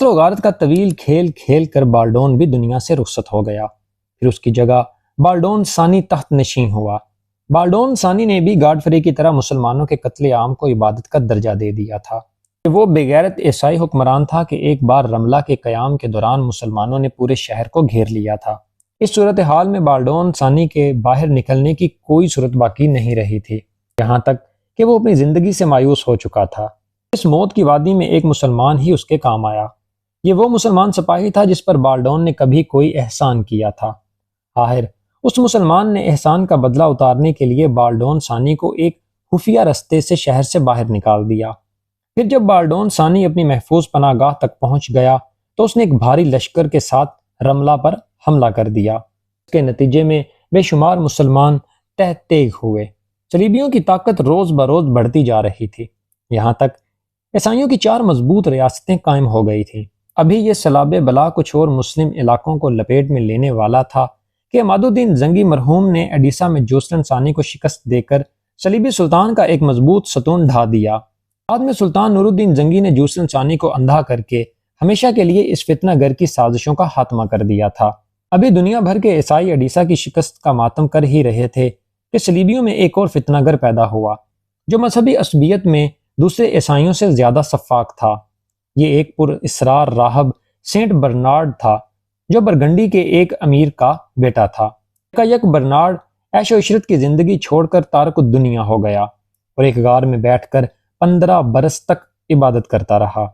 قتل و غارت کا طویل کھیل کھیل کر بالڈون بھی دنیا سے رخصت ہو گیا۔ پھر اس کی جگہ بالڈون ثانی تخت نشین ہوا۔ بالڈون ثانی نے بھی گاڈفری کی طرح مسلمانوں کے قتل عام کو عبادت کا درجہ دے دیا تھا۔ وہ بے غیرت عیسائی حکمران تھا کہ ایک بار رملہ کے قیام کے دوران مسلمانوں نے پورے شہر کو گھیر لیا تھا۔ اس صورتحال میں بالڈون ثانی کے باہر نکلنے کی کوئی صورت باقی نہیں رہی تھی، یہاں تک کہ وہ اپنی زندگی سے مایوس ہو چکا تھا۔ اس موت کی وادی میں ایک مسلمان ہی اس کے کام آیا۔ یہ وہ مسلمان سپاہی تھا جس پر بالڈون نے کبھی کوئی احسان کیا تھا۔ آخر اس مسلمان نے احسان کا بدلہ اتارنے کے لیے بالڈون ثانی کو ایک خفیہ رستے سے شہر سے باہر نکال دیا۔ پھر جب بالڈون ثانی اپنی محفوظ پناہ گاہ تک پہنچ گیا تو اس نے ایک بھاری لشکر کے ساتھ رملہ پر حملہ کر دیا۔ اس کے نتیجے میں بے شمار مسلمان تہ تیغ ہوئے۔ صلیبیوں کی طاقت روز بروز بڑھتی جا رہی تھی، یہاں تک عیسائیوں کی 4 مضبوط ریاستیں قائم ہو گئی تھیں۔ ابھی یہ سلاب بلا کچھ اور مسلم علاقوں کو لپیٹ میں لینے والا تھا کہ عماد الدین زنگی مرحوم نے ایڈیسا میں جوسلن ثانی کو شکست دے کر صلیبی سلطان کا ایک مضبوط ستون ڈھا دیا۔ بعد میں سلطان نور الدین زنگی نے جوسلن ثانی کو اندھا کر کے ہمیشہ کے لیے اس فتنہ گر کی سازشوں کا خاتمہ کر دیا تھا۔ ابھی دنیا بھر کے عیسائی ایڈیسا کی شکست کا ماتم کر ہی رہے تھے کہ صلیبیوں میں ایک اور فتنہ گر پیدا ہوا جو مذہبی عصبیت میں دوسرے عیسائیوں سے زیادہ شفاق تھا۔ یہ ایک پر اسرار راہب سینٹ برنارڈ تھا جو برگنڈی کے ایک امیر کا بیٹا تھا۔ یک برنارڈ عیش و عشرت کی زندگی چھوڑ کر تارک الدنیا ہو گیا اور ایک غار میں بیٹھ کر 15 برس تک عبادت کرتا رہا۔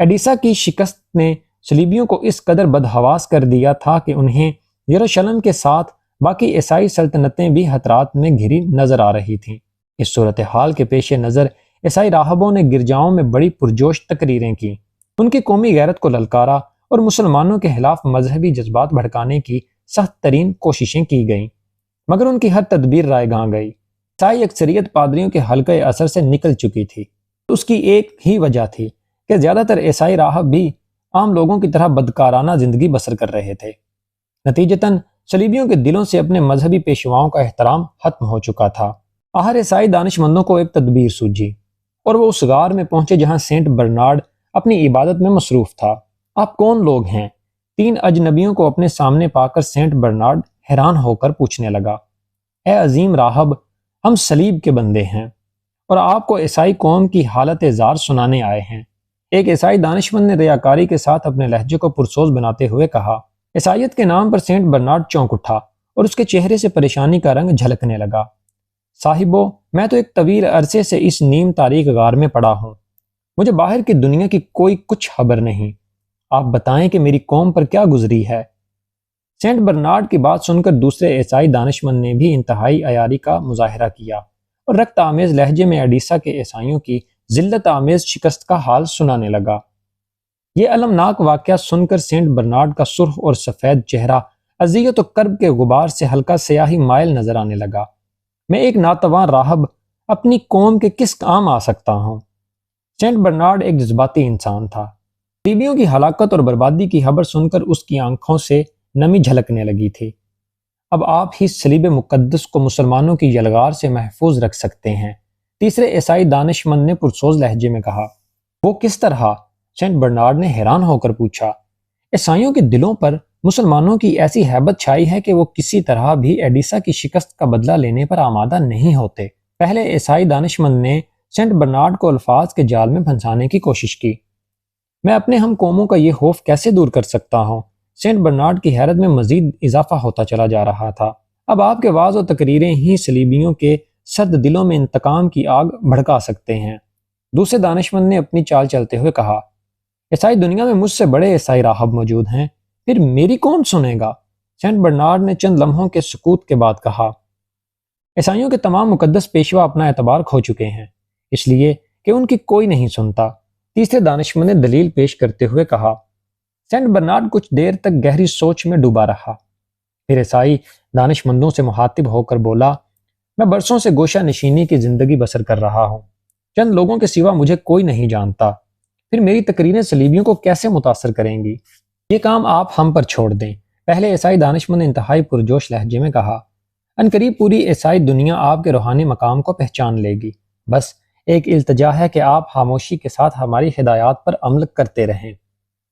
ایڈیسا کی شکست نے صلیبیوں کو اس قدر بدحواس کر دیا تھا کہ انہیں یروشلم کے ساتھ باقی عیسائی سلطنتیں بھی خطرات میں گھری نظر آ رہی تھیں۔ اس صورتحال کے پیش نظر عیسائی راہبوں نے گرجاؤں میں بڑی پرجوش تقریریں کی، ان کی قومی غیرت کو للکارا اور مسلمانوں کے خلاف مذہبی جذبات بھڑکانے کی سخت ترین کوششیں کی گئیں، مگر ان کی ہر تدبیر رائے گاں گئی۔ عیسائی اکثریت پادریوں کے حلقۂ اثر سے نکل چکی تھی۔ اس کی ایک ہی وجہ تھی کہ زیادہ تر عیسائی راہب بھی عام لوگوں کی طرح بدکارانہ زندگی بسر کر رہے تھے۔ نتیجتاً صلیبیوں کے دلوں سے اپنے مذہبی پیشواؤں کا احترام ختم ہو چکا تھا۔ آخر عیسائی دانشمندوں کو ایک تدبیر سوجھی اور وہ اس غار میں پہنچے جہاں سینٹ برنارڈ اپنی عبادت میں مصروف تھا۔ آپ کون لوگ ہیں؟ 3 اجنبیوں کو اپنے سامنے پا کر سینٹ برنارڈ حیران ہو کر پوچھنے لگا۔ اے عظیم راہب، ہم صلیب کے بندے ہیں اور آپ کو عیسائی قوم کی حالت زار سنانے آئے ہیں۔ ایک عیسائی دانشمند نے ریاکاری کے ساتھ اپنے لہجے کو پرسوز بناتے ہوئے کہا۔ عیسائیت کے نام پر سینٹ برنارڈ چونک اٹھا اور اس کے چہرے سے پریشانی کا رنگ جھلکنے لگا۔ صاحبو، میں تو ایک طویل عرصے سے اس نیم تاریک غار میں پڑا ہوں، مجھے باہر کی دنیا کی کوئی کچھ خبر نہیں۔ آپ بتائیں کہ میری قوم پر کیا گزری ہے؟ سینٹ برنارڈ کی بات سن کر دوسرے عیسائی دانشمند نے بھی انتہائی عیاری کا مظاہرہ کیا اور رکت آمیز لہجے میں ایڈیسا کے عیسائیوں کی ذلت آمیز شکست کا حال سنانے لگا۔ یہ المناک واقعہ سن کر سینٹ برنارڈ کا سرخ اور سفید چہرہ اذیت و کرب کے غبار سے ہلکا سیاہی مائل نظر آنے لگا۔ میں ایک ناتواں راہب اپنی قوم کے کس کام آ سکتا ہوں؟ سینٹ برنارڈ ایک جذباتی انسان تھا۔ صلیبیوں کی ہلاکت اور بربادی کی خبر سن کر اس کی آنکھوں سے نمی جھلکنے لگی تھی۔ اب آپ ہی صلیب مقدس کو مسلمانوں کی یلغار سے محفوظ رکھ سکتے ہیں، تیسرے عیسائی دانشمند نے پرسوز لہجے میں کہا۔ وہ کس طرح؟ سینٹ برنارڈ نے حیران ہو کر پوچھا۔ عیسائیوں کے دلوں پر مسلمانوں کی ایسی ہیبت چھائی ہے کہ وہ کسی طرح بھی ایڈیسا کی شکست کا بدلہ لینے پر آمادہ نہیں ہوتے۔ پہلے عیسائی دانشمند نے سینٹ برنارڈ کو الفاظ کے جال میں پھنسانے کی کوشش کی۔ میں اپنے ہم قوموں کا یہ خوف کیسے دور کر سکتا ہوں؟ سینٹ برنارڈ کی حیرت میں مزید اضافہ ہوتا چلا جا رہا تھا۔ اب آپ کے وعظ و تقریریں ہی صلیبیوں کے سرد دلوں میں انتقام کی آگ بھڑکا سکتے ہیں۔ دوسرے دانشمند نے اپنی چال چلتے ہوئے کہا۔ عیسائی دنیا میں مجھ سے بڑے عیسائی راہب موجود ہیں، پھر میری کون سنے گا؟ سینٹ برنارڈ نے چند لمحوں کے سکوت کے بعد کہا۔ عیسائیوں کے تمام مقدس پیشوا اپنا اعتبار کھو چکے ہیں، اس لیے کہ ان کی کوئی نہیں سنتا۔ تیسرے دانشمند نے دلیل پیش کرتے ہوئے کہا۔ سینٹ برنارڈ کچھ دیر تک گہری سوچ میں ڈوبا رہا، پھر عیسائی دانشمندوں سے مخاطب ہو کر بولا۔ میں برسوں سے گوشہ نشینی کی زندگی بسر کر رہا ہوں، چند لوگوں کے سوا مجھے کوئی نہیں جانتا، پھر میری تقریریں صلیبیوں کو کیسے متاثر کریں گی؟ یہ کام آپ ہم پر چھوڑ دیں، پہلے عیسائی دانشمند نے انتہائی پرجوش لہجے میں کہا۔ عنقریب پوری عیسائی دنیا آپ کے روحانی مقام کو پہچان لے گی، بس ایک التجا ہے کہ آپ خاموشی کے ساتھ ہماری ہدایات پر عمل کرتے رہیں۔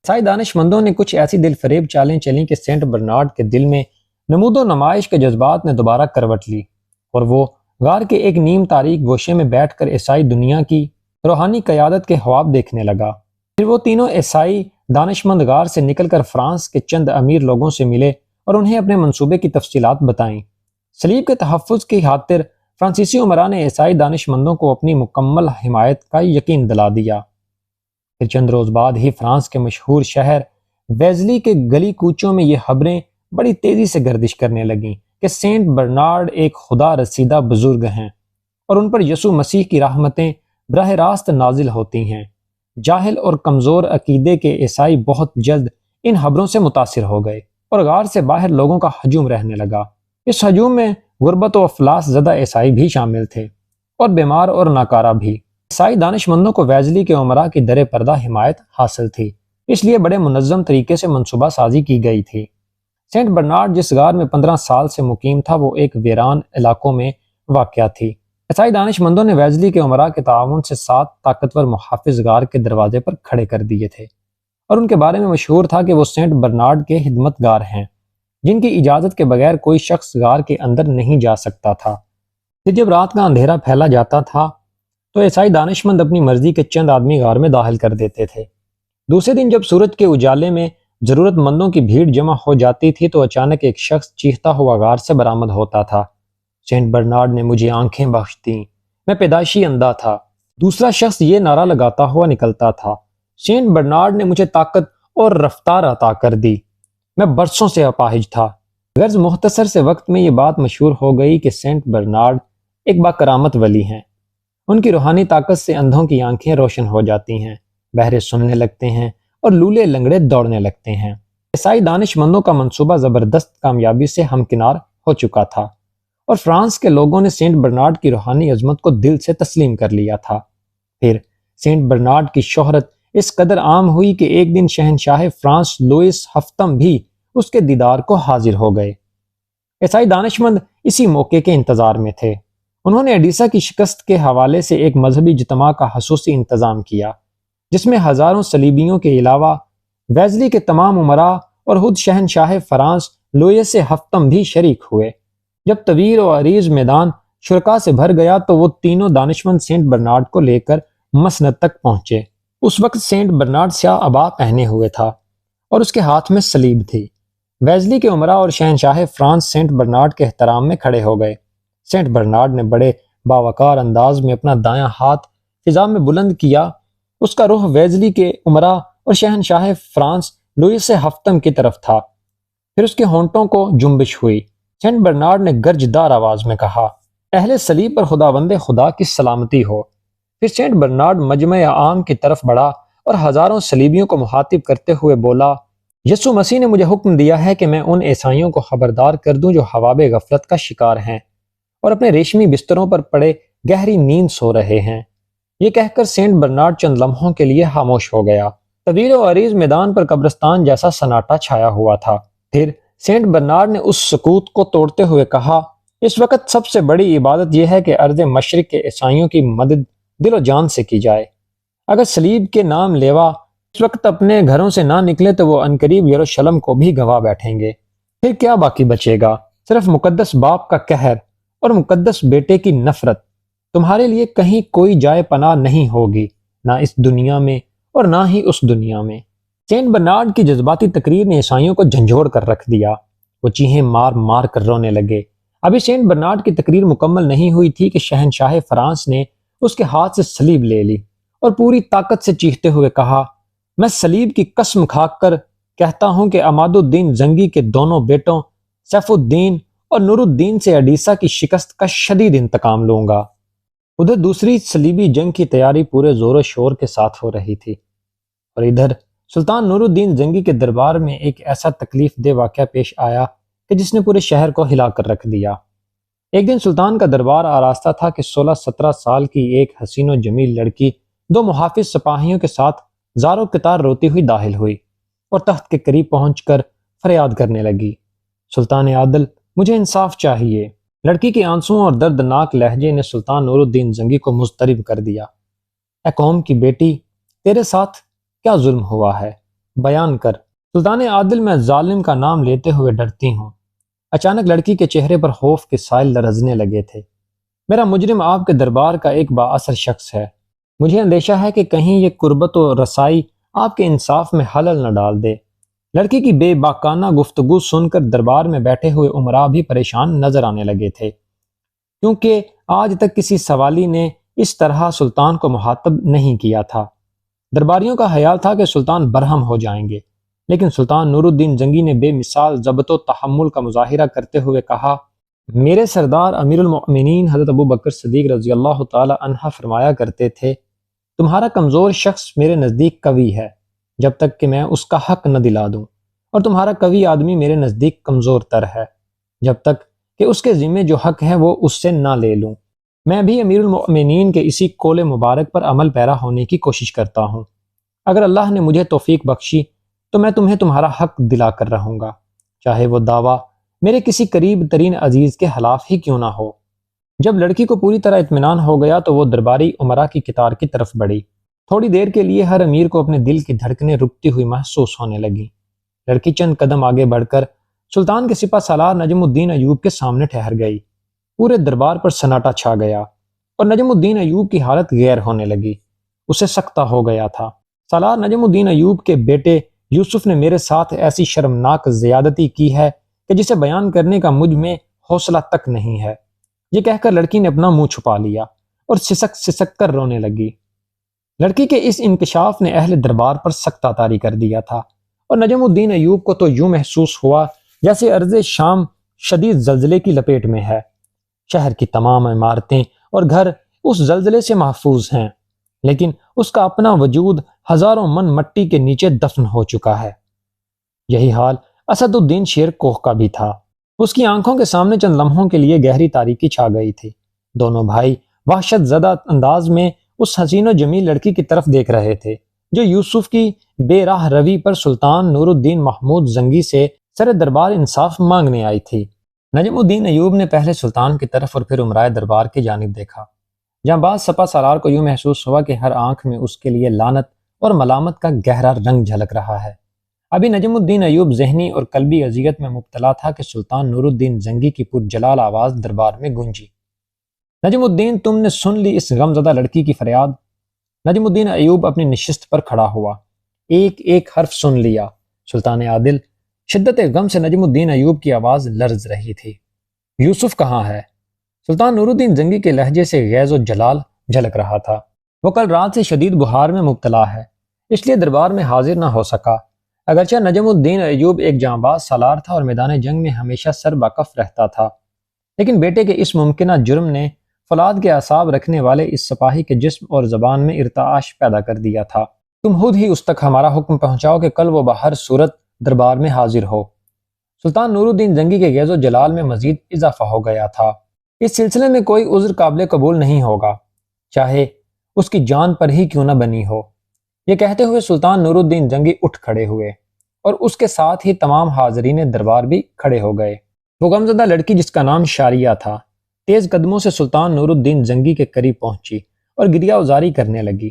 عیسائی دانشمندوں نے کچھ ایسی دل فریب چالیں چلیں کہ سینٹ برنارڈ کے دل میں نمود و نمائش کے جذبات نے دوبارہ کروٹ لی، اور وہ غار کے ایک نیم تاریک گوشے میں بیٹھ کر عیسائی دنیا کی روحانی قیادت کے خواب دیکھنے لگا۔ پھر وہ تینوں عیسائی دانشمند غار سے نکل کر فرانس کے چند امیر لوگوں سے ملے اور انہیں اپنے منصوبے کی تفصیلات بتائیں۔ صلیب کے تحفظ کی خاطر فرانسیسی عمرا نے عیسائی دانشمندوں کو اپنی مکمل حمایت کا یقین دلا دیا۔ پھر چند روز بعد ہی فرانس کے مشہور شہر ویزلی کے گلی کوچوں میں یہ خبریں بڑی تیزی سے گردش کرنے لگیں کہ سینٹ برنارڈ ایک خدا رسیدہ بزرگ ہیں اور ان پر یسوع مسیح کی رحمتیں براہ راست نازل ہوتی ہیں۔ جاہل اور کمزور عقیدے کے عیسائی بہت جلد ان خبروں سے متاثر ہو گئے اور غار سے باہر لوگوں کا ہجوم رہنے لگا۔ اس ہجوم میں غربت و افلاس زدہ عیسائی بھی شامل تھے اور بیمار اور ناکارہ بھی۔ عیسائی دانشمندوں کو ویزلی کے عمرا کی در پردہ حمایت حاصل تھی، اس لیے بڑے منظم طریقے سے منصوبہ سازی کی گئی تھی۔ سینٹ برنارڈ جس غار میں 15 سال سے مقیم تھا وہ ایک ویران علاقوں میں واقع تھی۔ عیسائی دانشمندوں نے ویزلی کے عمرا کے تعاون سے 7 طاقتور محافظ غار کے دروازے پر کھڑے کر دیے تھے، اور ان کے بارے میں مشہور تھا کہ وہ سینٹ برنارڈ کے خدمت گار ہیں جن کی اجازت کے بغیر کوئی شخص غار کے اندر نہیں جا سکتا تھا۔ پھر جب رات کا اندھیرا پھیلا جاتا تھا تو عیسائی دانشمند اپنی مرضی کے چند آدمی غار میں داخل کر دیتے تھے۔ دوسرے دن جب سورج کے اجالے میں ضرورت مندوں کی بھیڑ جمع ہو جاتی تھی تو اچانک ایک شخص چیختا ہوا غار سے برآمد ہوتا تھا، سینٹ برنارڈ نے مجھے آنکھیں بخش دیں، میں پیدائشی اندھا تھا۔ دوسرا شخص یہ نعرہ لگاتا ہوا نکلتا تھا، سینٹ برنارڈ نے مجھے طاقت اور رفتار عطا کر دی، میں برسوں سے اپاہج تھا۔ غرض مختصر سے وقت میں یہ بات مشہور ہو گئی کہ سینٹ برنارڈ ایک باکرامت ولی ہیں۔ ان کی روحانی طاقت سے اندھوں کی آنکھیں روشن ہو جاتی ہیں، بہرے سننے لگتے ہیں اور لولے لنگڑے دوڑنے لگتے ہیں۔ عیسائی دانشمندوں کا منصوبہ زبردست کامیابی سے ہمکنار ہو چکا تھا اور فرانس کے لوگوں نے سینٹ برنارڈ کی روحانی عظمت کو دل سے تسلیم کر لیا تھا۔ پھر سینٹ برنارڈ کی شہرت اس قدر عام ہوئی کہ ایک دن شہنشاہ فرانس لوئس ہفتم بھی اس کے دیدار کو حاضر ہو گئے۔ عیسائی دانشمند اسی موقع کے انتظار میں تھے۔ انہوں نے ایڈیسا کی شکست کے حوالے سے ایک مذہبی اجتماع کا خصوصی انتظام کیا جس میں ہزاروں صلیبیوں کے علاوہ ویزلی کے تمام امراء اور خود شہنشاہ فرانس لوئس ہفتم بھی شریک ہوئے۔ جب طویل و عریض میدان شرکاء سے بھر گیا تو وہ تینوں دانشمند سینٹ برنارڈ کو لے کر مسند تک پہنچے۔ اس وقت سینٹ برنارڈ سیاہ عبا پہنے ہوئے تھا اور اس کے ہاتھ میں صلیب تھی۔ ویزلی کے امراء اور شہنشاہ فرانس سینٹ برنارڈ کے احترام میں کھڑے ہو گئے۔ سینٹ برنارڈ نے بڑے باوقار انداز میں اپنا دایاں ہاتھ فضا میں بلند کیا، اس کا رخ ویزلی کے امراء اور شہنشاہ فرانس لوئس ہفتم کی طرف تھا۔ پھر اس کے ہونٹوں کو جنبش ہوئی۔ سینٹ برنارڈ نے گرجدار آواز میں کہا، اہل صلیب پر خداوند خدا کی سلامتی ہو۔ پھر سینٹ برنارڈ مجمع عام کی طرف بڑھا اور ہزاروں صلیبیوں کو مخاطب کرتے ہوئے بولا، یسوع مسیح نے مجھے حکم دیا ہے کہ میں ان عیسائیوں کو خبردار کر دوں جو خواب غفلت کا شکار ہیں اور اپنے ریشمی بستروں پر پڑے گہری نیند سو رہے ہیں۔ یہ کہہ کر سینٹ برنارڈ چند لمحوں کے لیے خاموش ہو گیا۔ طویل و عریض میدان پر قبرستان جیسا سناٹا چھایا ہوا تھا۔ پھر سینٹ برنارڈ نے اس سکوت کو توڑتے ہوئے کہا، اس وقت سب سے بڑی عبادت یہ ہے کہ ارض مشرق کے عیسائیوں کی مدد دل و جان سے کی جائے۔ اگر صلیب کے نام لیوا اس وقت اپنے گھروں سے نہ نکلے تو وہ عنقریب یروشلم کو بھی گنوا بیٹھیں گے۔ پھر کیا باقی بچے گا؟ صرف مقدس باپ کا قہر اور مقدس بیٹے کی نفرت۔ تمہارے لیے کہیں کوئی جائے پناہ نہیں ہوگی، نہ اس دنیا میں اور نہ ہی اس دنیا میں۔ سینٹ برنارڈ کی جذباتی تقریر نے عیسائیوں کو جھنجھوڑ کر رکھ دیا۔ وہ چیخیں مار مار کر رونے لگے۔ ابھی سینٹ برنارڈ کی تقریر مکمل نہیں ہوئی تھی کہ شہنشاہ فرانس نے اس کے ہاتھ سے صلیب لے لی اور پوری طاقت سے چیختے ہوئے کہا، میں صلیب کی قسم کھا کر کہتا ہوں کہ عماد الدین زنگی کے دونوں بیٹوں سیف الدین اور نور الدین سے ایڈیسا کی شکست کا شدید انتقام لوں گا۔ ادھر دوسری صلیبی جنگ کی تیاری پورے زور و شور کے ساتھ ہو رہی تھی اور ادھر سلطان نور الدین زنگی کے دربار میں ایک ایسا تکلیف دہ واقعہ پیش آیا کہ جس نے پورے شہر کو ہلا کر رکھ دیا۔ ایک دن سلطان کا دربار آراستہ تھا کہ 16-17 سال کی ایک حسین و جمیل لڑکی 2 محافظ سپاہیوں کے ساتھ زارو قطار روتی ہوئی داخل ہوئی اور تخت کے قریب پہنچ کر فریاد کرنے لگی، سلطان عادل، مجھے انصاف چاہیے۔ لڑکی کے آنسوؤں اور دردناک لہجے نے سلطان نور الدین زنگی کو مضطرب کر دیا۔ اے قوم کی بیٹی، تیرے ساتھ کیا ظلم ہوا ہے؟ بیان کر۔ سلطان عادل، میں ظالم کا نام لیتے ہوئے ڈرتی ہوں۔ اچانک لڑکی کے چہرے پر خوف کے سائل لرزنے لگے تھے۔ میرا مجرم آپ کے دربار کا ایک بااثر شخص ہے۔ مجھے اندیشہ ہے کہ کہیں یہ قربت و رسائی آپ کے انصاف میں خلل نہ ڈال دے۔ لڑکی کی بے باکانہ گفتگو سن کر دربار میں بیٹھے ہوئے امراء بھی پریشان نظر آنے لگے تھے، کیونکہ آج تک کسی سوالی نے اس طرح سلطان کو مخاطب نہیں کیا تھا۔ درباریوں کا خیال تھا کہ سلطان برہم ہو جائیں گے، لیکن سلطان نور الدین زنگی نے بے مثال ضبط و تحمل کا مظاہرہ کرتے ہوئے کہا، میرے سردار امیر المؤمنین حضرت ابو بکر صدیق رضی اللہ تعالی عنہ فرمایا کرتے تھے، تمہارا کمزور شخص میرے نزدیک قوی ہے جب تک کہ میں اس کا حق نہ دلا دوں، اور تمہارا قوی آدمی میرے نزدیک کمزور تر ہے جب تک کہ اس کے ذمے جو حق ہے وہ اس سے نہ لے لوں۔ میں بھی امیر المؤمنین کے اسی قول مبارک پر عمل پیرا ہونے کی کوشش کرتا ہوں۔ اگر اللہ نے مجھے توفیق بخشی تو میں تمہیں تمہارا حق دلا کر رہوں گا، چاہے وہ دعویٰ میرے کسی قریب ترین عزیز کے خلاف ہی کیوں نہ ہو۔ جب لڑکی کو پوری طرح اطمینان ہو گیا تو وہ درباری امراء کی قطار کی طرف بڑھی۔ تھوڑی دیر کے لیے ہر امیر کو اپنے دل کی دھڑکنیں رکتی ہوئی محسوس ہونے لگیں۔ لڑکی چند قدم آگے بڑھ کر سلطان کے سپہ سالار نجم الدین ایوب کے سامنے ٹھہر گئی۔ پورے دربار پر سناٹا چھا گیا اور نجم الدین ایوب کی حالت غیر ہونے لگی۔ اسے سکتہ ہو گیا تھا۔ سالار نجم الدین ایوب کے بیٹے یوسف نے میرے ساتھ ایسی شرمناک زیادتی کی ہے کہ جسے بیان کرنے کا مجھ میں حوصلہ تک نہیں ہے۔ یہ کہہ کر لڑکی نے اپنا منہ چھپا لیا اور سسک سسک کر رونے لگی۔ لڑکی کے اس انکشاف نے اہل دربار پر سختہ طاری کر دیا تھا، اور نجم الدین ایوب کو تو یوں محسوس ہوا جیسے ارض شام شدید زلزلے کی لپیٹ میں ہے۔ شہر کی تمام عمارتیں اور گھر اس زلزلے سے محفوظ ہیں، لیکن اس کا اپنا وجود ہزاروں من مٹی کے نیچے دفن ہو چکا ہے۔ یہی حال اسد الدین شیر کوہ کا بھی تھا۔ اس کی آنکھوں کے سامنے چند لمحوں کے لیے گہری تاریکی چھا گئی تھی۔ دونوں بھائی وحشت زدہ انداز میں اس حسین و جمیل لڑکی کی طرف دیکھ رہے تھے جو یوسف کی بے راہ روی پر سلطان نور الدین محمود زنگی سے سر دربار انصاف مانگنے آئی تھی۔ نجم الدین ایوب نے پہلے سلطان کی طرف اور پھر امرائے دربار کی جانب دیکھا، جہاں بعض سپہ سالار کو یوں محسوس ہوا کہ ہر آنکھ میں اس کے لیے لعنت اور ملامت کا گہرا رنگ جھلک رہا ہے۔ ابھی نجم الدین ایوب ذہنی اور قلبی اذیت میں مبتلا تھا کہ سلطان نور الدین زنگی کی پرجلال آواز دربار میں گونجی، نجم الدین، تم نے سن لی اس غمزدہ لڑکی کی فریاد؟ نجم الدین ایوب اپنی نشست پر کھڑا ہوا، ایک ایک حرف سن لیا۔ سلطان عادل، شدت غم سے نجم الدین ایوب کی آواز لرز رہی تھی۔ یوسف کہاں ہے؟ سلطان نور الدین زنگی کے لہجے سے غیظ و جلال جھلک رہا تھا۔ وہ کل رات سے شدید بخار میں مبتلا ہے، اس لیے دربار میں حاضر نہ ہو سکا۔ اگرچہ نجم الدین ایوب ایک جانباز سالار تھا اور میدان جنگ میں ہمیشہ سر برکف رہتا تھا، لیکن بیٹے کے اس ممکنہ جرم نے فولاد کے اعصاب رکھنے والے اس سپاہی کے جسم اور زبان میں ارتعاش پیدا کر دیا تھا۔ تم خود ہی اس تک ہمارا حکم پہنچاؤ کہ کل وہ بہر صورت دربار میں حاضر ہو۔ سلطان نور الدین زنگی کے غیظ و جلال میں مزید اضافہ ہو گیا تھا۔ اس سلسلے میں کوئی عذر قابل قبول نہیں ہوگا، چاہے اس کی جان پر ہی کیوں نہ بنی ہو۔ یہ کہتے ہوئے سلطان نور الدین زنگی اٹھ کھڑے ہوئے اور اس کے ساتھ ہی تمام حاضرین دربار بھی کھڑے ہو گئے۔ وہ غمزدہ لڑکی جس کا نام شاریہ تھا تیز قدموں سے سلطان نور الدین زنگی کے قریب پہنچی اور گریہ ازاری کرنے لگی۔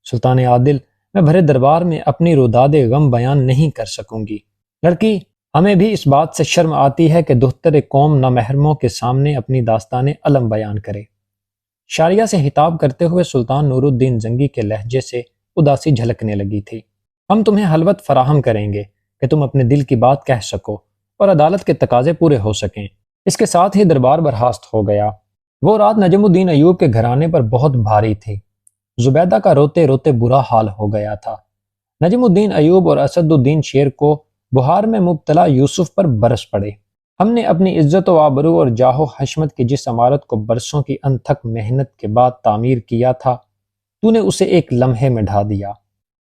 سلطان عادل، میں بھرے دربار میں اپنی روداد غم بیان نہیں کر سکوں گی۔ لڑکی، ہمیں بھی اس بات سے شرم آتی ہے کہ دختر قوم نامحرموں کے سامنے اپنی داستان علم بیان کرے۔ شاریہ سے خطاب کرتے ہوئے سلطان نور الدین زنگی کے لہجے سے اداسی جھلکنے لگی تھی۔ ہم تمہیں حلوت فراہم کریں گے کہ تم اپنے دل کی بات کہہ سکو اور عدالت کے تقاضے پورے ہو سکیں۔ اس کے ساتھ ہی دربار برخاست ہو گیا۔ وہ رات نجم الدین ایوب کے گھرانے پر بہت بھاری تھی۔ زبیدہ کا روتے روتے برا حال ہو گیا تھا۔ نجم الدین ایوب اور اسد الدین شیر کو بخار میں مبتلا یوسف پر برس پڑے۔ ہم نے اپنی عزت و آبرو اور جاہ و حشمت کی جس عمارت کو برسوں کی انتھک محنت کے بعد تعمیر کیا تھا، تو نے اسے ایک لمحے میں ڈھا دیا۔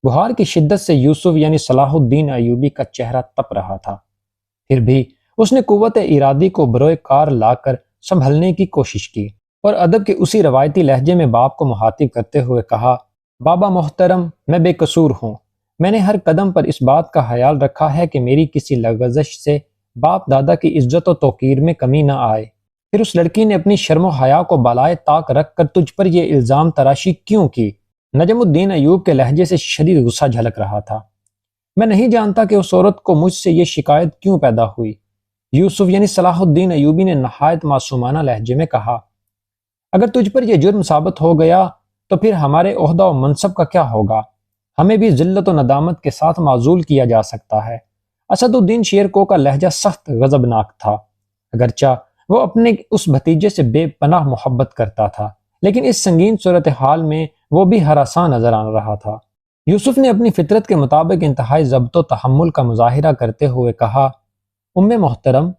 بخار کی شدت سے یوسف یعنی صلاح الدین ایوبی کا چہرہ تپ رہا تھا، پھر بھی اس نے قوت ارادی کو بروئے کار لا کر سنبھلنے کی کوشش کی اور ادب کے اسی روایتی لہجے میں باپ کو مخاطب کرتے ہوئے کہا، بابا محترم، میں بے قصور ہوں۔ میں نے ہر قدم پر اس بات کا خیال رکھا ہے کہ میری کسی لغزش سے باپ دادا کی عزت و توقیر میں کمی نہ آئے۔ پھر اس لڑکی نے اپنی شرم و حیا کو بالائے طاق رکھ کر تجھ پر یہ الزام تراشی کیوں کی؟ نجم الدین ایوب کے لہجے سے شدید غصہ جھلک رہا تھا۔ میں نہیں جانتا کہ اس عورت کو مجھ سے یہ شکایت کیوں پیدا ہوئی۔ یوسف یعنی صلاح الدین ایوبی نے نہایت معصومانہ لہجے میں کہا، اگر تجھ پر یہ جرم ثابت ہو گیا تو پھر ہمارے عہدہ و منصب کا کیا ہوگا؟ ہمیں بھی ذلت و ندامت کے ساتھ معزول کیا جا سکتا ہے۔ اسد الدین شیرکو کا لہجہ سخت غضبناک تھا، اگرچہ وہ اپنے اس بھتیجے سے بے پناہ محبت کرتا تھا، لیکن اس سنگین صورتحال میں وہ بھی ہراساں نظر آ رہا تھا۔ یوسف نے اپنی فطرت کے مطابق انتہائی ضبط و تحمل کا مظاہرہ کرتے ہوئے کہا، ام محترم،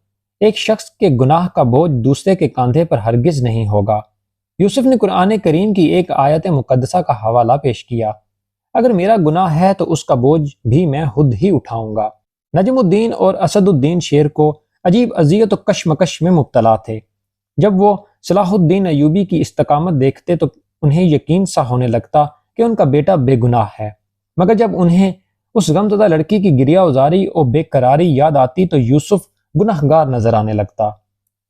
ایک شخص کے گناہ کا بوجھ دوسرے کے کاندھے پر ہرگز نہیں ہوگا۔ یوسف نے قرآن کریم کی ایک آیت مقدسہ کا حوالہ پیش کیا، اگر میرا گناہ ہے تو اس کا بوجھ بھی میں خود ہی اٹھاؤں گا۔ نجم الدین اور اسد الدین شیرکو عجیب اذیت و کشمکش میں مبتلا تھے۔ جب وہ صلاح الدین ایوبی کی استقامت دیکھتے تو انہیں یقین سا ہونے لگتا کہ ان کا بیٹا بے گناہ ہے، مگر جب انہیں اس غمزدہ لڑکی کی گریہ ازاری اور بے قراری یاد آتی تو یوسف گنہگار نظر آنے لگتا۔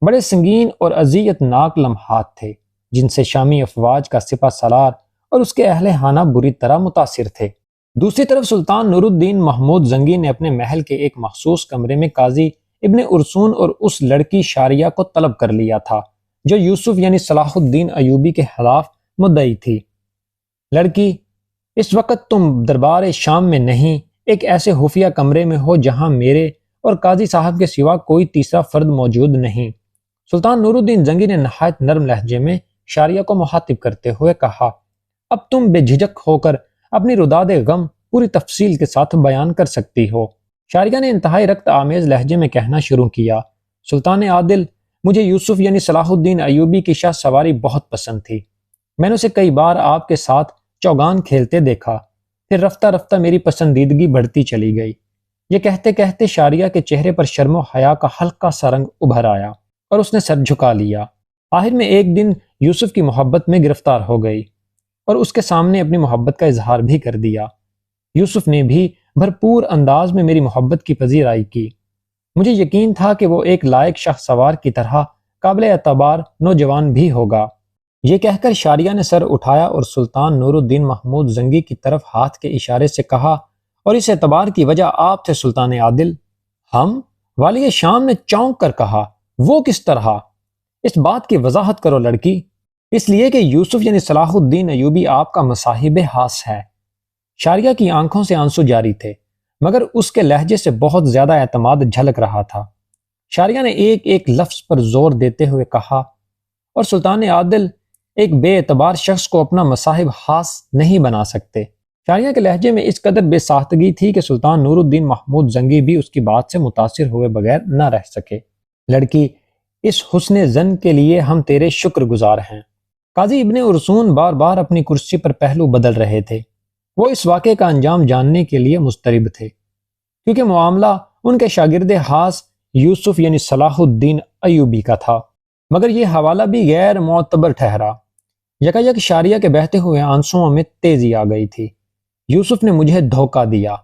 بڑے سنگین اور اذیت ناک لمحات تھے جن سے شامی افواج کا سپہ سالار اور اس کے اہل خانہ بری طرح متاثر تھے۔ دوسری طرف سلطان نور الدین محمود زنگی نے اپنے محل کے ایک مخصوص کمرے میں قاضی ابن ارسون اور اس لڑکی شاریہ کو طلب کر لیا تھا جو یوسف یعنی صلاح الدین ایوبی کے خلاف مدعی تھی۔ لڑکی، اس وقت تم دربار شام میں نہیں، ایک ایسے خفیہ کمرے میں ہو جہاں میرے اور قاضی صاحب کے سوا کوئی تیسرا فرد موجود نہیں۔ سلطان نور الدین زنگی نے نہایت نرم لہجے میں شاریہ کو مخاطب کرتے ہوئے کہا، اب تم بے جھجک ہو کر اپنی روداد غم پوری تفصیل کے ساتھ بیان کر سکتی ہو۔ شاریہ نے انتہائی رقت آمیز لہجے میں کہنا شروع کیا، سلطان عادل، مجھے یوسف یعنی صلاح الدین ایوبی کی شاہ سواری بہت پسند تھی۔ میں نے اسے کئی بار آپ کے ساتھ چوگان کھیلتے دیکھا، پھر رفتہ رفتہ میری پسندیدگی بڑھتی چلی گئی۔ یہ کہتے کہتے شاریہ کے چہرے پر شرم و حیا کا ہلکا سا رنگ ابھر آیا اور اس نے سر جھکا لیا۔ آخر میں ایک دن یوسف کی محبت میں گرفتار ہو گئی اور اس کے سامنے اپنی محبت کا اظہار بھی کر دیا۔ یوسف نے بھی بھرپور انداز میں میری محبت کی پذیرائی کی۔ مجھے یقین تھا کہ وہ ایک لائق شاہ سوار کی طرح قابل اعتبار نوجوان بھی ہوگا۔ یہ کہہ کر شاریہ نے سر اٹھایا اور سلطان نور الدین محمود زنگی کی طرف ہاتھ کے اشارے سے کہا، اور اس اعتبار کی وجہ آپ تھے سلطان عادل؟ ہم؟ والی شام نے چونک کر کہا، وہ کس طرح؟ اس بات کی وضاحت کرو لڑکی۔ اس لیے کہ یوسف یعنی صلاح الدین ایوبی آپ کا مصاحب خاص ہے۔ شاریہ کی آنکھوں سے آنسو جاری تھے، مگر اس کے لہجے سے بہت زیادہ اعتماد جھلک رہا تھا۔ شاریہ نے ایک ایک لفظ پر زور دیتے ہوئے کہا، اور سلطان عادل ایک بے اعتبار شخص کو اپنا مصاحب خاص نہیں بنا سکتے۔ شاریہ کے لہجے میں اس قدر بے ساختگی تھی کہ سلطان نور الدین محمود زنگی بھی اس کی بات سے متاثر ہوئے بغیر نہ رہ سکے۔ لڑکی، اس حسن زن کے لیے ہم تیرے شکر گزار ہیں۔ قاضی ابن ارسون بار بار اپنی کرسی پر پہلو بدل رہے تھے۔ وہ اس واقعے کا انجام جاننے کے لیے مضطرب تھے، کیونکہ معاملہ ان کے شاگرد خاص یوسف یعنی صلاح الدین ایوبی کا تھا، مگر یہ حوالہ بھی غیر معتبر ٹھہرا۔ یکایک شاریہ کے بہتے ہوئے آنسوؤں میں تیزی آ گئی تھی۔ یوسف نے مجھے دھوکہ دیا،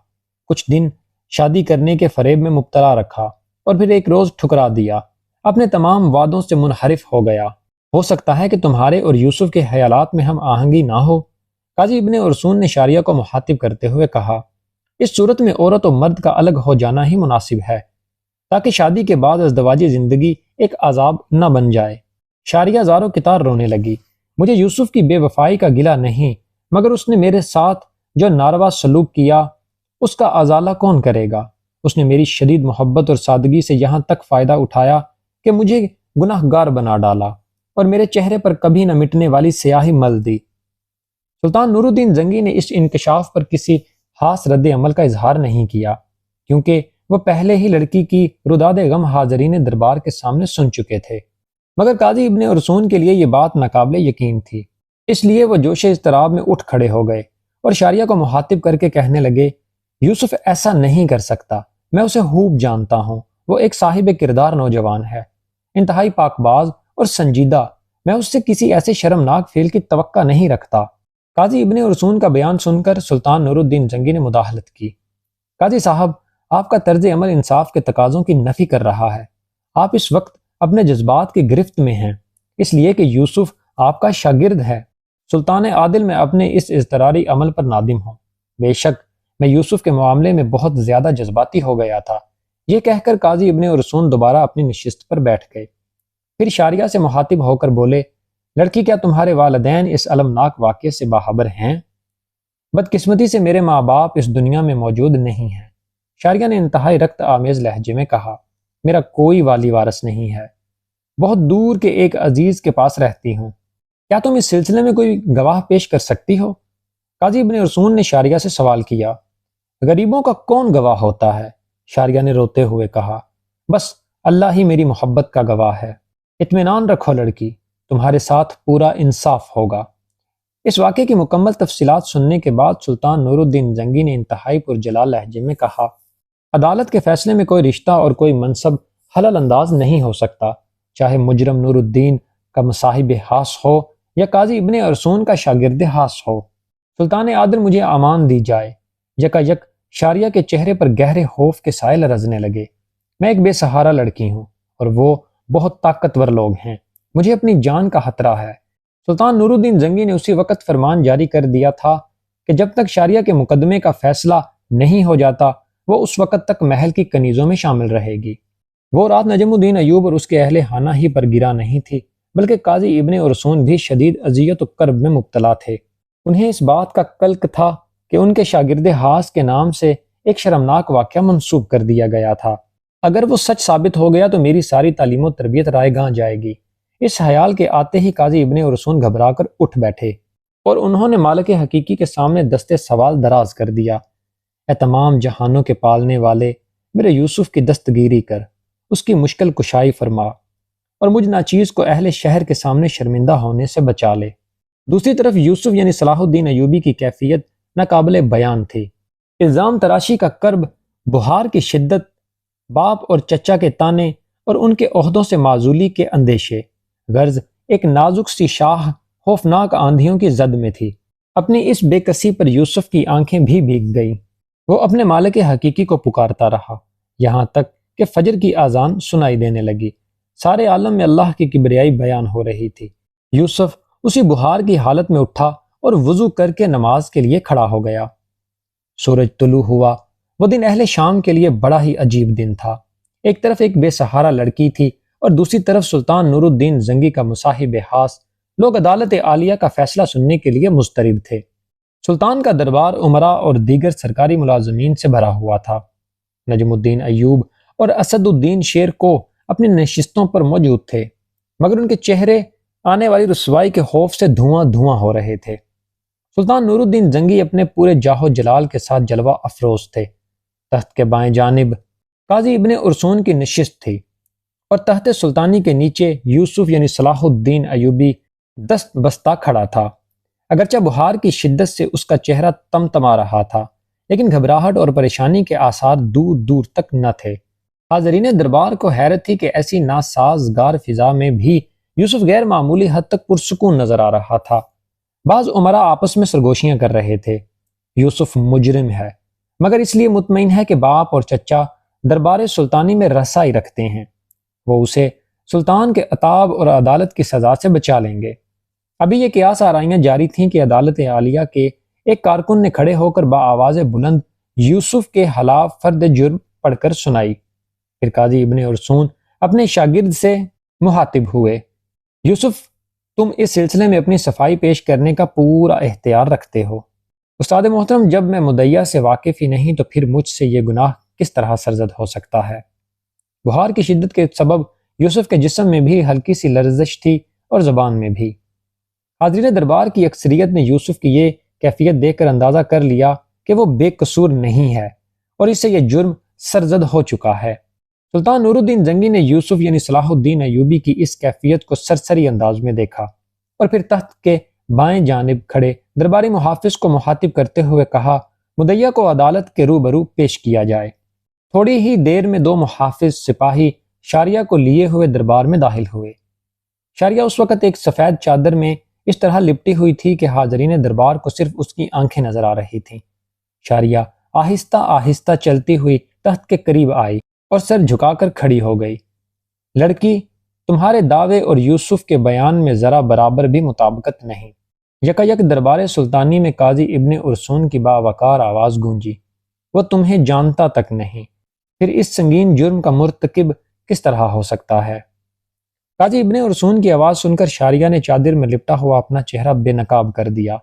کچھ دن شادی کرنے کے فریب میں مبتلا رکھا اور پھر ایک روز ٹھکرا دیا، اپنے تمام وعدوں سے منحرف ہو گیا۔ ہو سکتا ہے کہ تمہارے اور یوسف کے خیالات میں ہم آہنگی نہ ہو۔ قاضی ابن ارسون نے شاریہ کو مخاطب کرتے ہوئے کہا، اس صورت میں عورت و مرد کا الگ ہو جانا ہی مناسب ہے، تاکہ شادی کے بعد ازدواجی زندگی ایک عذاب نہ بن جائے۔ شاریہ زارو کتار رونے لگی، مجھے یوسف کی بے وفائی کا گلہ نہیں، مگر اس نے میرے ساتھ جو ناروا سلوک کیا اس کا ازالہ کون کرے گا؟ اس نے میری شدید محبت اور سادگی سے یہاں تک فائدہ اٹھایا کہ مجھے گناہ گار بنا ڈالا اور میرے چہرے پر کبھی نہ مٹنے والی سیاہی مل دی۔ سلطان نور الدین زنگی نے اس انکشاف پر کسی خاص رد عمل کا اظہار نہیں کیا، کیونکہ وہ پہلے ہی لڑکی کی روداد غم حاضرین دربار کے سامنے سن چکے تھے، مگر قاضی ابن ارسون کے لیے یہ بات ناقابل یقین تھی، اس لیے وہ جوش اضطراب میں اٹھ کھڑے ہو گئے اور شاریہ کو مخاطب کر کے کہنے لگے، یوسف ایسا نہیں کر سکتا، میں اسے خوب جانتا ہوں، وہ ایک صاحب کردار نوجوان ہے، انتہائی پاک باز اور سنجیدہ، میں اس سے کسی ایسے شرمناک فعل کی توقع نہیں رکھتا۔ قاضی ابن ارسون کا بیان سن کر سلطان نور الدین زنگی نے مداخلت کی، قاضی صاحب، آپ کا طرز عمل انصاف کے تقاضوں کی نفی کر رہا ہے۔ آپ اس وقت اپنے جذبات کی گرفت میں ہیں، اس لیے کہ یوسف آپ کا شاگرد ہے۔ سلطان عادل میں اپنے اس اضطراری عمل پر نادم ہوں۔ بے شک میں یوسف کے معاملے میں بہت زیادہ جذباتی ہو گیا تھا۔ یہ کہہ کر قاضی ابن ارسون دوبارہ اپنی نشست پر بیٹھ گئے۔ پھر شاریہ سے مخاطب ہو کر بولے، لڑکی کیا تمہارے والدین اس المناک واقعے سے باخبر ہیں؟ بدقسمتی سے میرے ماں باپ اس دنیا میں موجود نہیں ہیں۔ شاریہ نے انتہائی رکت آمیز لہجے میں کہا، میرا کوئی والی وارث نہیں ہے، بہت دور کے ایک عزیز کے پاس رہتی ہوں۔ کیا تم اس سلسلے میں کوئی گواہ پیش کر سکتی ہو؟ قاضی ابن ارسون نے شاریہ سے سوال کیا۔ غریبوں کا کون گواہ ہوتا ہے؟ شاریہ نے روتے ہوئے کہا، بس اللہ ہی میری محبت کا گواہ ہے۔ اطمینان رکھو لڑکی، تمہارے ساتھ پورا انصاف ہوگا۔ اس واقعے کی مکمل تفصیلات سننے کے بعد سلطان نور الدین زنگی نے انتہائی پرجلال لہجے میں کہا، عدالت کے فیصلے میں کوئی رشتہ اور کوئی منصب حلال انداز نہیں ہو سکتا، چاہے مجرم نور الدین کا مصاحب خاص ہو یا قاضی ابن ارسون کا شاگرد خاص ہو۔ سلطان عادل مجھے امان دی جائے۔ یکا یک شاریہ کے چہرے پر گہرے خوف کے سائے لرزنے لگے۔ میں ایک بے سہارا لڑکی ہوں اور وہ بہت طاقتور لوگ ہیں، مجھے اپنی جان کا خطرہ ہے۔ سلطان نور الدین زنگی نے اسی وقت فرمان جاری کر دیا تھا کہ جب تک شاریہ کے مقدمے کا فیصلہ نہیں ہو جاتا وہ اس وقت تک محل کی کنیزوں میں شامل رہے گی۔ وہ رات نجم الدین ایوب اور اس کے اہل خانہ ہی پر گرا نہیں تھی، بلکہ قاضی ابن ارسون بھی شدید اذیت و کرب میں مبتلا تھے۔ انہیں اس بات کا قلق تھا کہ ان کے شاگرد خاص کے نام سے ایک شرمناک واقعہ منسوب کر دیا گیا تھا۔ اگر وہ سچ ثابت ہو گیا تو میری ساری تعلیم و تربیت رائے گاں جائے گی۔ اس خیال کے آتے ہی قاضی ابن ارسون گھبرا کر اٹھ بیٹھے اور انہوں نے مالک حقیقی کے سامنے دستے سوال دراز کر دیا، اے تمام جہانوں کے پالنے والے، میرے یوسف کی دستگیری کر، اس کی مشکل کشائی فرما اور مجھ ناچیز کو اہل شہر کے سامنے شرمندہ ہونے سے بچا لے۔ دوسری طرف یوسف یعنی صلاح الدین ایوبی کی کیفیت ناقابل بیان تھی۔ الزام تراشی کا کرب، بہار کی شدت، باپ اور چچا کے تانے اور ان کے عہدوں سے معزولی کے اندیشے، غرض ایک نازک سی شاہ خوفناک آندھیوں کی زد میں تھی۔ اپنی اس بے کسی پر یوسف کی آنکھیں بھی بھیگ گئیں۔ وہ اپنے مالک حقیقی کو پکارتا رہا، یہاں تک کہ فجر کی اذان سنائی دینے لگی۔ سارے عالم میں اللہ کی کبریائی بیان ہو رہی تھی۔ یوسف اسی بہار کی حالت میں اٹھا اور وضو کر کے نماز کے لیے کھڑا ہو گیا۔ سورج طلوع ہوا۔ وہ دن اہل شام کے لیے بڑا ہی عجیب دن تھا۔ ایک طرف ایک بے سہارا لڑکی تھی اور دوسری طرف سلطان نور الدین زنگی کا مصاحب خاص۔ لوگ عدالت عالیہ کا فیصلہ سننے کے لیے مضطرب تھے۔ سلطان کا دربار امراء اور دیگر سرکاری ملازمین سے بھرا ہوا تھا۔ نجم الدین ایوب اور اسد الدین شیر کو اپنی نشستوں پر موجود تھے، مگر ان کے چہرے آنے والی رسوائی کے خوف سے دھواں دھواں ہو رہے تھے۔ سلطان نور الدین زنگی اپنے پورے جاہ و جلال کے ساتھ جلوہ افروز تھے۔ تخت کے بائیں جانب قاضی ابن ارسون کی نشست تھی اور تحت سلطانی کے نیچے یوسف یعنی صلاح الدین ایوبی دست بستہ کھڑا تھا۔ اگرچہ بہار کی شدت سے اس کا چہرہ تمتما رہا تھا، لیکن گھبراہٹ اور پریشانی کے آثار دور دور تک نہ تھے۔ حاضرین دربار کو حیرت تھی کہ ایسی ناسازگار فضا میں بھی یوسف غیر معمولی حد تک پرسکون نظر آ رہا تھا۔ بعض امراء آپس میں سرگوشیاں کر رہے تھے، یوسف مجرم ہے، مگر اس لیے مطمئن ہے کہ باپ اور چچا دربار سلطانی میں رسائی رکھتے ہیں، وہ اسے سلطان کے عتاب اور عدالت کی سزا سے بچا لیں گے۔ ابھی یہ قیاس آرائیاں جاری تھیں کہ عدالت عالیہ کے ایک کارکن نے کھڑے ہو کر بآواز بلند یوسف کے خلاف فرد جرم پڑھ کر سنائی۔ پھر قاضی ابن ارسون اپنے شاگرد سے مخاطب ہوئے، یوسف تم اس سلسلے میں اپنی صفائی پیش کرنے کا پورا اختیار رکھتے ہو۔ استاد محترم، جب میں مدعیہ سے واقف ہی نہیں تو پھر مجھ سے یہ گناہ کس طرح سرزد ہو سکتا ہے؟ بہار کی شدت کے سبب یوسف کے جسم میں بھی ہلکی سی لرزش تھی اور زبان میں بھی۔ حاضرین دربار کی اکثریت نے یوسف کی یہ کیفیت دیکھ کر اندازہ کر لیا کہ وہ بے قصور نہیں ہے اور اس سے یہ جرم سرزد ہو چکا ہے۔ سلطان نور الدین زنگی نے یوسف یعنی صلاح الدین ایوبی کی اس کیفیت کو سرسری انداز میں دیکھا اور پھر تخت کے بائیں جانب کھڑے درباری محافظ کو مخاطب کرتے ہوئے کہا، مدعیہ کو عدالت کے روبرو پیش کیا جائے۔ تھوڑی ہی دیر میں دو محافظ سپاہی شاریہ کو لیے ہوئے دربار میں داخل ہوئے۔ شاریہ اس وقت ایک سفید چادر میں اس طرح لپٹی ہوئی تھی کہ حاضرین دربار کو صرف اس کی آنکھیں نظر آ رہی تھیں۔ شاریہ آہستہ آہستہ چلتی ہوئی تخت کے قریب آئی اور سر جھکا کر کھڑی ہو گئی۔ لڑکی، تمہارے دعوے اور یوسف کے بیان میں ذرا برابر بھی مطابقت نہیں۔ یکا یک دربار سلطانی میں قاضی ابن ارسون کی باوقار آواز گونجی، وہ تمہیں جانتا تک نہیں، پھر اس سنگین جرم کا مرتکب کس طرح ہو سکتا ہے؟ قاضی ابن ارسون کی آواز سن کر شاریہ نے چادر میں لپٹا ہوا اپنا چہرہ بے نقاب کر دیا۔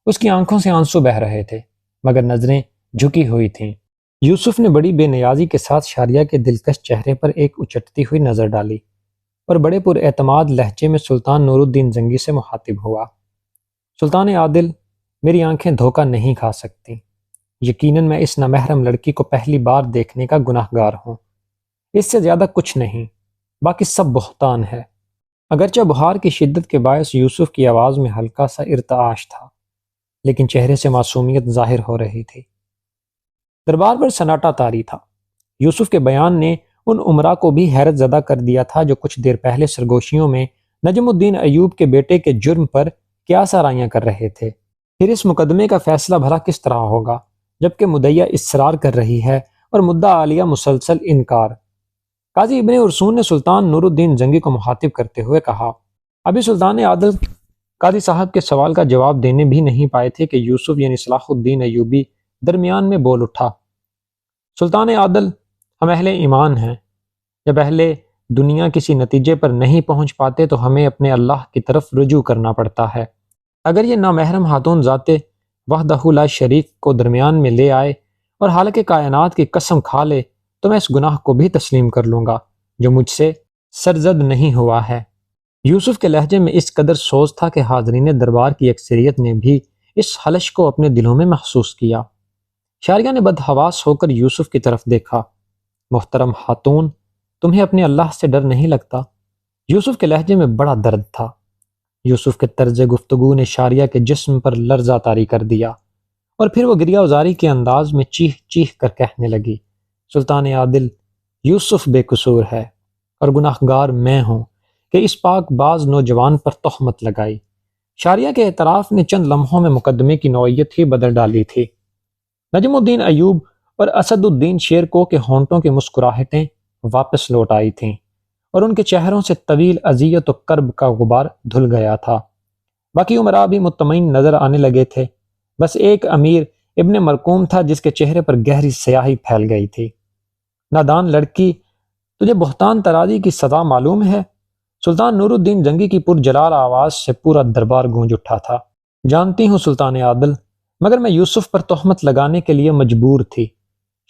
اس کی آنکھوں سے آنسو بہہ رہے تھے، مگر نظریں جھکی ہوئی تھیں۔ یوسف نے بڑی بے نیازی کے ساتھ شاریہ کے دلکش چہرے پر ایک اچٹتی ہوئی نظر ڈالی اور بڑے پر اعتماد لہجے میں سلطان نور الدین زنگی سے مخاطب ہوا۔ سلطان عادل، میری آنکھیں دھوکہ نہیں کھا سکتی۔ یقیناً میں اس نامحرم لڑکی کو پہلی بار دیکھنے کا گناہ گار ہوں۔ اس سے زیادہ کچھ نہیں، باقی سب بہتان ہے۔ اگرچہ بخار کی شدت کے باعث یوسف کی آواز میں ہلکا سا ارتعاش تھا، لیکن چہرے سے معصومیت ظاہر ہو رہی تھی۔ دربار پر سناٹا طاری تھا۔ یوسف کے بیان نے ان امراء کو بھی حیرت زدہ کر دیا تھا جو کچھ دیر پہلے سرگوشیوں میں نجم الدین ایوب کے بیٹے کے جرم پر قیاس آرائیاں کر رہے تھے۔ پھر اس مقدمے کا فیصلہ بھلا کس طرح ہوگا جبکہ مدعیہ اصرار کر رہی ہے اور مدعا عالیہ مسلسل انکار؟ قاضی ابن ارسون نے سلطان نور الدین زنگی کو مخاطب کرتے ہوئے کہا۔ ابھی سلطان عادل قاضی صاحب کے سوال کا جواب دینے بھی نہیں پائے تھے کہ یوسف یعنی صلاح الدین ایوبی درمیان میں بول اٹھا۔ سلطان عادل، ہم اہل ایمان ہیں۔ جب اہل دنیا کسی نتیجے پر نہیں پہنچ پاتے تو ہمیں اپنے اللہ کی طرف رجوع کرنا پڑتا ہے۔ اگر یہ نامحرم خاتون ذات وحدہ لا شریک کو درمیان میں لے آئے اور خالق کائنات کی قسم کھا لے تو میں اس گناہ کو بھی تسلیم کر لوں گا جو مجھ سے سرزد نہیں ہوا ہے۔ یوسف کے لہجے میں اس قدر سوز تھا کہ حاضرین دربار کی اکثریت نے بھی اس خلش کو اپنے دلوں میں محسوس کیا۔ شاریہ نے بدحواس ہو کر یوسف کی طرف دیکھا۔ محترم خاتون، تمہیں اپنے اللہ سے ڈر نہیں لگتا؟ یوسف کے لہجے میں بڑا درد تھا۔ یوسف کے طرز گفتگو نے شاریہ کے جسم پر لرزہ طاری کر دیا اور پھر وہ گریہ ازاری کے انداز میں چیخ چیخ کر کہنے لگی، سلطان عادل، یوسف بے قصور ہے اور گناہ گار میں ہوں کہ اس پاک باز نوجوان پر تہمت لگائی۔ شاریہ کے اعتراف نے چند لمحوں میں مقدمے کی نوعیت ہی بدل ڈالی تھی۔ نجم الدین ایوب اور اسد الدین شیرکو کے ہونٹوں کی مسکراہٹیں واپس لوٹ آئی تھیں اور ان کے چہروں سے طویل اذیت و کرب کا غبار دھل گیا تھا۔ باقی امراء بھی مطمئن نظر آنے لگے تھے، بس ایک امیر ابن مرقوم تھا جس کے چہرے پر گہری سیاہی پھیل گئی تھی۔ نادان لڑکی، تجھے بہتان ترازی کی سزا معلوم ہے؟ سلطان نور الدین زنگی کی پرجلال آواز سے پورا دربار گونج اٹھا تھا۔ جانتی ہوں سلطان عادل، مگر میں یوسف پر تہمت لگانے کے لیے مجبور تھی۔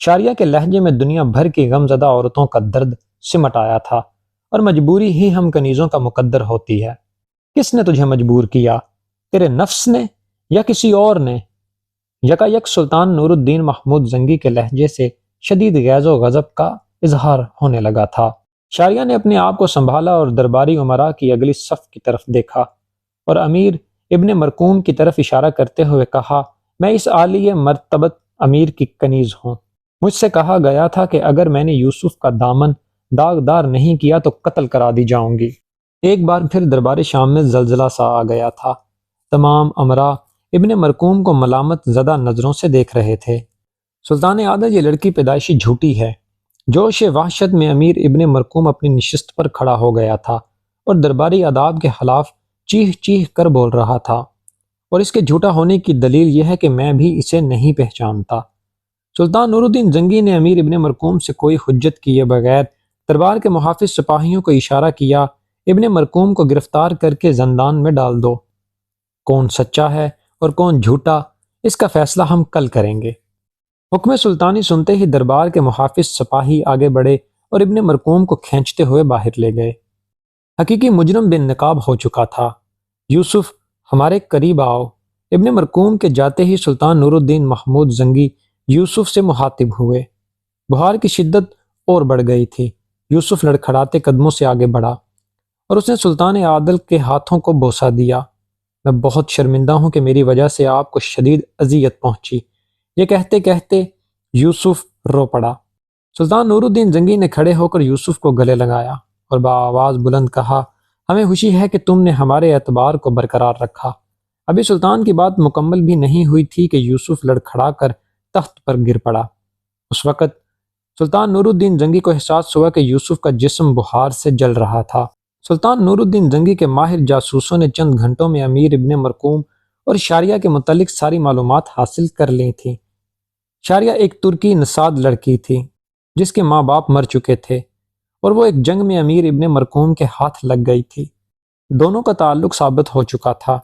شاریہ کے لہجے میں دنیا بھر کی غمزدہ عورتوں کا درد سمٹ آیا تھا، اور مجبوری ہی ہم کنیزوں کا مقدر ہوتی ہے۔ کس نے تجھے مجبور کیا؟ تیرے نفس نے یا کسی اور نے؟ یکا یک سلطان نور الدین محمود زنگی کے لہجے سے شدید غیظ و غضب کا اظہار ہونے لگا تھا۔ شاریہ نے اپنے آپ کو سنبھالا اور درباری امراء کی اگلی صف کی طرف دیکھا اور امیر ابن مرقوم کی طرف اشارہ کرتے ہوئے کہا، میں اس عالی مرتبت امیر کی کنیز ہوں۔ مجھ سے کہا گیا تھا کہ اگر میں نے یوسف کا دامن داغدار نہیں کیا تو قتل کرا دی جاؤں گی۔ ایک بار پھر دربار شام میں زلزلہ سا آ گیا تھا۔ تمام امراء ابن مرقوم کو ملامت زدہ نظروں سے دیکھ رہے تھے۔ سلطان عادل، یہ لڑکی پیدائشی جھوٹی ہے۔ جوش وحشت میں امیر ابن مرقوم اپنی نشست پر کھڑا ہو گیا تھا اور درباری آداب کے خلاف چیخ چیخ کر بول رہا تھا، اور اس کے جھوٹا ہونے کی دلیل یہ ہے کہ میں بھی اسے نہیں پہچانتا۔ سلطان نور الدین زنگی نے امیر ابن مرقوم سے کوئی حجت کیے بغیر دربار کے محافظ سپاہیوں کو اشارہ کیا، ابن مرقوم کو گرفتار کر کے زندان میں ڈال دو۔ کون سچا ہے اور کون جھوٹا، اس کا فیصلہ ہم کل کریں گے۔ حکم سلطانی سنتے ہی دربار کے محافظ سپاہی آگے بڑھے اور ابن مرقوم کو کھینچتے ہوئے باہر لے گئے۔ حقیقی مجرم بے نقاب ہو چکا تھا۔ یوسف، ہمارے قریب آؤ۔ ابن مرقوم کے جاتے ہی سلطان نور الدین محمود زنگی یوسف سے مخاطب ہوئے۔ بخار کی شدت اور بڑھ گئی تھی۔ یوسف لڑکھڑاتے قدموں سے آگے بڑھا اور اس نے سلطان عادل کے ہاتھوں کو بوسہ دیا۔ میں بہت شرمندہ ہوں کہ میری وجہ سے آپ کو شدید اذیت پہنچی۔ یہ کہتے کہتے یوسف رو پڑا۔ سلطان نور الدین زنگی نے کھڑے ہو کر یوسف کو گلے لگایا اور بآواز بلند کہا، ہمیں خوشی ہے کہ تم نے ہمارے اعتبار کو برقرار رکھا۔ ابھی سلطان کی بات مکمل بھی نہیں ہوئی تھی کہ یوسف لڑکھڑا کر تخت پر گر پڑا۔ اس وقت سلطان نور الدین زنگی کو احساس ہوا کہ یوسف کا جسم بخار سے جل رہا تھا۔ سلطان نور الدین زنگی کے ماہر جاسوسوں نے چند گھنٹوں میں امیر ابن مرقوم اور شاریہ کے متعلق ساری معلومات حاصل کر لی تھیں۔ شاریہ ایک ترکی نژاد لڑکی تھی جس کے ماں باپ مر چکے تھے اور وہ ایک جنگ میں امیر ابن مرکوم کے ہاتھ لگ گئی تھی۔ دونوں کا تعلق ثابت ہو چکا تھا۔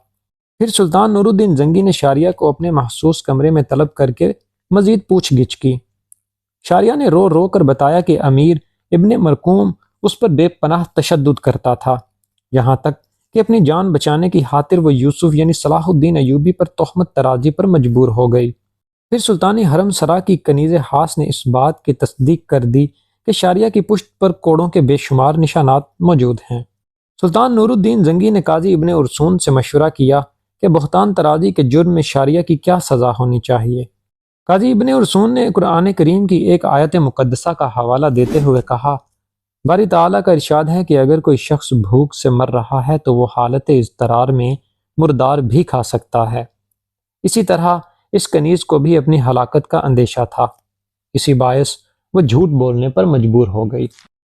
پھر سلطان نور الدین زنگی نے شاریہ کو اپنے مخصوص کمرے میں طلب کر کے مزید پوچھ گچھ کی۔ شاریہ نے رو رو کر بتایا کہ امیر ابن مرکوم اس پر بے پناہ تشدد کرتا تھا، یہاں تک کہ اپنی جان بچانے کی خاطر وہ یوسف یعنی صلاح الدین ایوبی پر تہمت ترازی پر مجبور ہو گئی۔ پھر سلطانی حرم سرا کی کنیز خاص نے اس بات کی تصدیق کر دی کہ شاریہ کی پشت پر کوڑوں کے بے شمار نشانات موجود ہیں۔ سلطان نور الدین زنگی نے قاضی ابن ارسون سے مشورہ کیا کہ بہتان ترازی کے جرم میں شاریہ کی کیا سزا ہونی چاہیے۔ قاضی ابن ارسون نے قرآن کریم کی ایک آیت مقدسہ کا حوالہ دیتے ہوئے کہا، باری تعالیٰ کا ارشاد ہے کہ اگر کوئی شخص بھوک سے مر رہا ہے تو وہ حالت اضطرار میں مردار بھی کھا سکتا ہے۔ اسی طرح اس کنیز کو بھی اپنی ہلاکت کا اندیشہ تھا، اسی باعث وہ جھوٹ بولنے پر مجبور ہو گئی۔